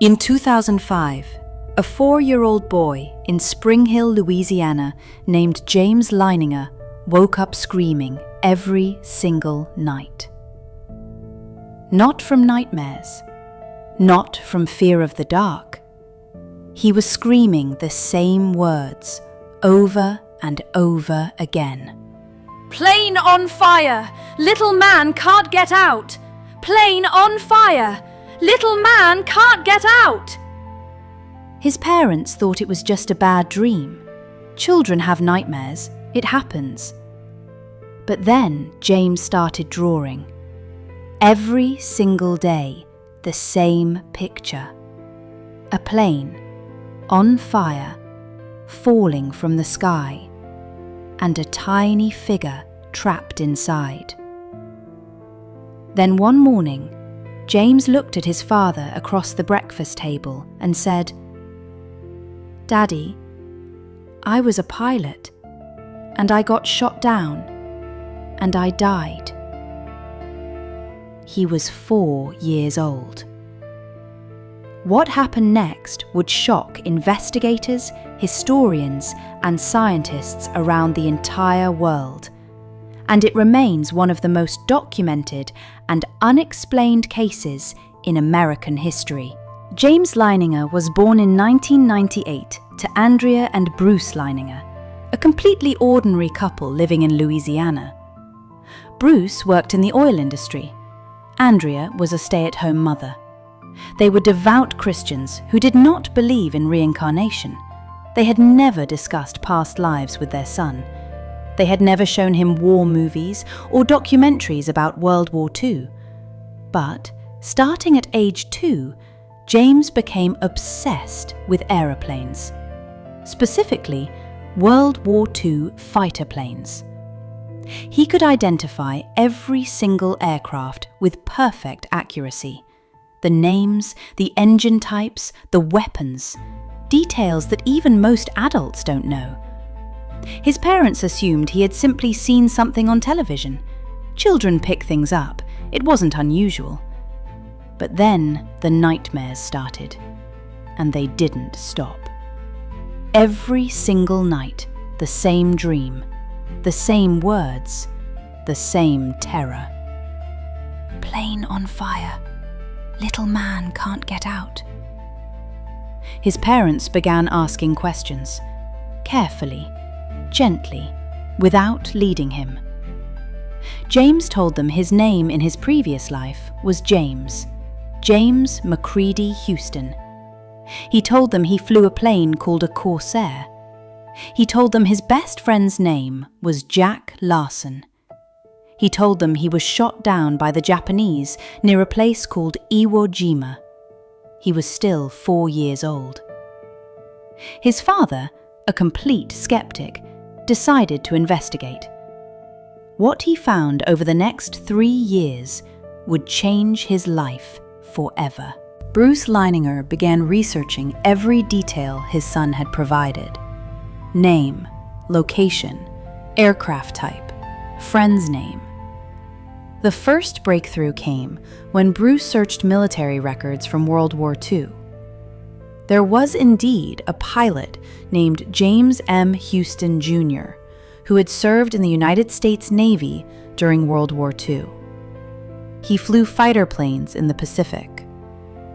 In 2005, a 4-year-old boy in Spring Hill, Louisiana, named James Leininger woke up screaming every single night. Not from nightmares, not from fear of the dark. He was screaming the same words over and over again. Plane on fire! Little man can't get out! Plane on fire! Little man can't get out! His parents thought it was just a bad dream. Children have nightmares, it happens. But then James started drawing. Every single day, the same picture. A plane, on fire, falling from the sky, and a tiny figure trapped inside. Then one morning, James looked at his father across the breakfast table and said, "Daddy, I was a pilot, and I got shot down, and I died." He was 4 years old. What happened next would shock investigators, historians, and scientists around the entire world, and it remains one of the most documented and unexplained cases in American history. James Leininger was born in 1998 to Andrea and Bruce Leininger, a completely ordinary couple living in Louisiana. Bruce worked in the oil industry. Andrea was a stay-at-home mother. They were devout Christians who did not believe in reincarnation. They had never discussed past lives with their son. They had never shown him war movies or documentaries about World War II. But, starting at age 2, James became obsessed with aeroplanes. Specifically, World War II fighter planes. He could identify every single aircraft with perfect accuracy. The names, the engine types, the weapons, details that even most adults don't know. His parents assumed he had simply seen something on television. Children pick things up, it wasn't unusual. But then the nightmares started, and they didn't stop. Every single night, the same dream, the same words, the same terror. Plane on fire. Little man can't get out. His parents began asking questions, carefully, gently, without leading him. James told them his name in his previous life was James McCready Houston. He told them he flew a plane called a Corsair. He told them his best friend's name was Jack Larson. He told them he was shot down by the Japanese near a place called Iwo Jima. He was still 4 years old. His father, a complete skeptic, decided to investigate. What he found over the next 3 years would change his life forever. Bruce Leininger began researching every detail his son had provided. Name, location, aircraft type, friend's name. The first breakthrough came when Bruce searched military records from World War II. There was indeed a pilot named James M. Houston, Jr., who had served in the United States Navy during World War II. He flew fighter planes in the Pacific.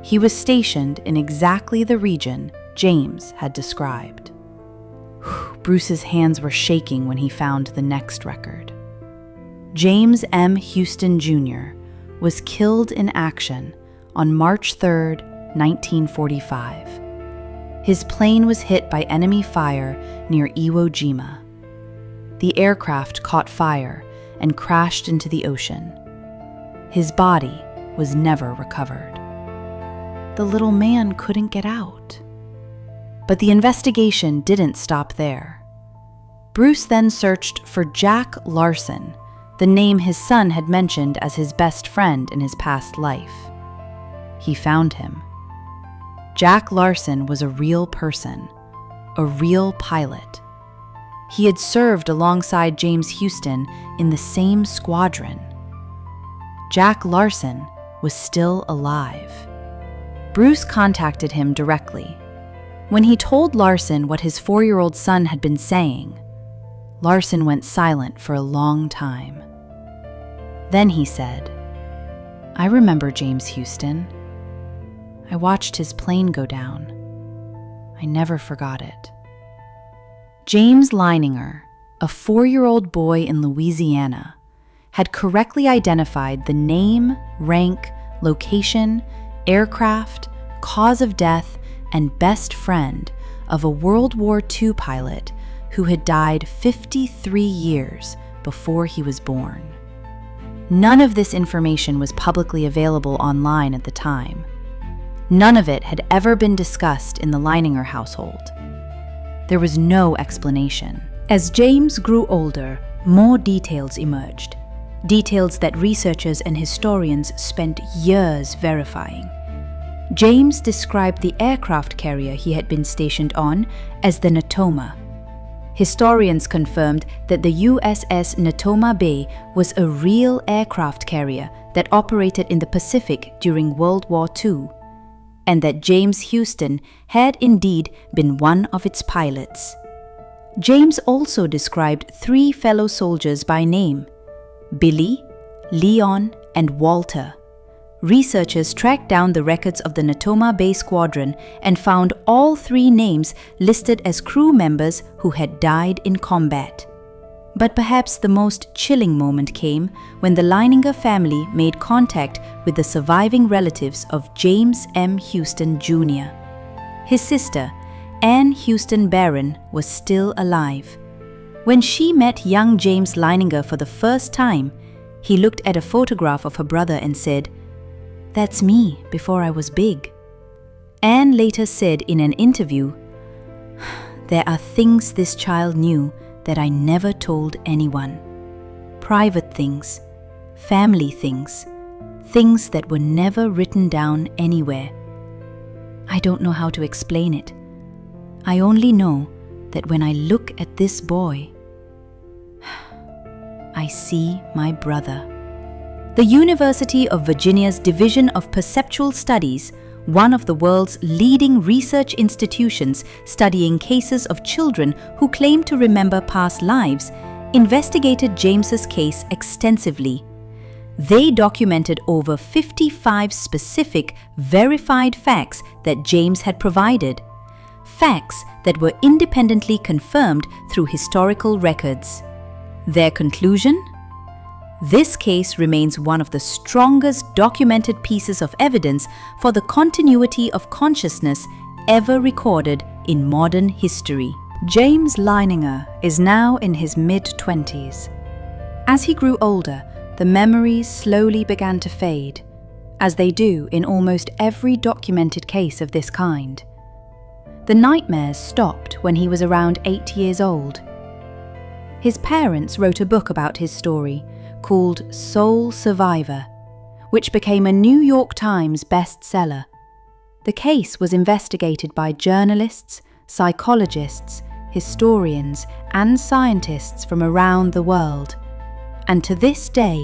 He was stationed in exactly the region James had described. Bruce's hands were shaking when he found the next record. James M. Houston, Jr. was killed in action on March 3, 1945. His plane was hit by enemy fire near Iwo Jima. The aircraft caught fire and crashed into the ocean. His body was never recovered. The little man couldn't get out. But the investigation didn't stop there. Bruce then searched for Jack Larson, the name his son had mentioned as his best friend in his past life. He found him. Jack Larson was a real person, a real pilot. He had served alongside James Houston in the same squadron. Jack Larson was still alive. Bruce contacted him directly. When he told Larson what his 4-year-old son had been saying, Larson went silent for a long time. Then he said, "I remember James Houston. I watched his plane go down. I never forgot it." James Leininger, a 4-year-old boy in Louisiana, had correctly identified the name, rank, location, aircraft, cause of death, and best friend of a World War II pilot who had died 53 years before he was born. None of this information was publicly available online at the time. None of it had ever been discussed in the Leininger household. There was no explanation. As James grew older, more details emerged. Details that researchers and historians spent years verifying. James described the aircraft carrier he had been stationed on as the Natoma. Historians confirmed that the USS Natoma Bay was a real aircraft carrier that operated in the Pacific during World War II, and that James Houston had indeed been one of its pilots. James also described 3 fellow soldiers by name: Billy, Leon, and Walter. Researchers tracked down the records of the Natoma Bay Squadron and found all 3 names listed as crew members who had died in combat. But perhaps the most chilling moment came when the Leininger family made contact with the surviving relatives of James M. Houston Jr. His sister, Anne Houston Barron, was still alive. When she met young James Leininger for the first time, he looked at a photograph of her brother and said, "That's me before I was big." Anne later said in an interview, "There are things this child knew that I never told anyone. Private things, family things, things that were never written down anywhere. I don't know how to explain it. I only know that when I look at this boy, I see my brother." The University of Virginia's Division of Perceptual Studies, one of the world's leading research institutions studying cases of children who claim to remember past lives, investigated James's case extensively. They documented over 55 specific, verified facts that James had provided. Facts that were independently confirmed through historical records. Their conclusion? This case remains one of the strongest documented pieces of evidence for the continuity of consciousness ever recorded in modern history. James Leininger is now in his mid-20s. As he grew older, the memories slowly began to fade, as they do in almost every documented case of this kind. The nightmares stopped when he was around 8 years old. His parents wrote a book about his story called Soul Survivor, which became a New York Times bestseller. The case was investigated by journalists, psychologists, historians, and scientists from around the world. And to this day,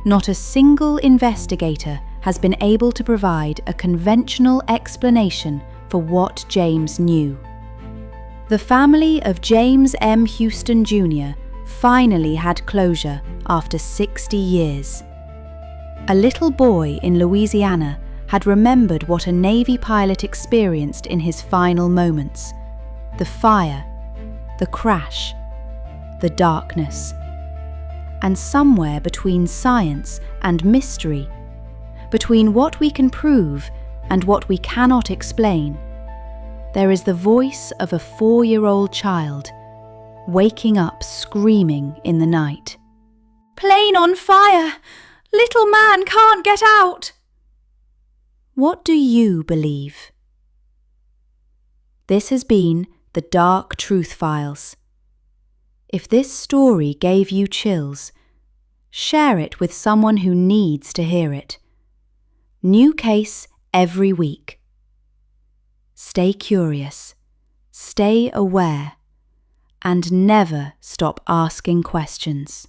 not a single investigator has been able to provide a conventional explanation for what James knew. The family of James M. Houston Jr. finally had closure after 60 years. A little boy in Louisiana had remembered what a Navy pilot experienced in his final moments: the fire, the crash, the darkness. And somewhere between science and mystery, between what we can prove and what we cannot explain, there is the voice of a 4-year-old child waking up screaming in the night. "Plane on fire! Little man can't get out!" What do you believe? This has been The Dark Truth Files. If this story gave you chills, share it with someone who needs to hear it. New case every week. Stay curious, stay aware, and never stop asking questions.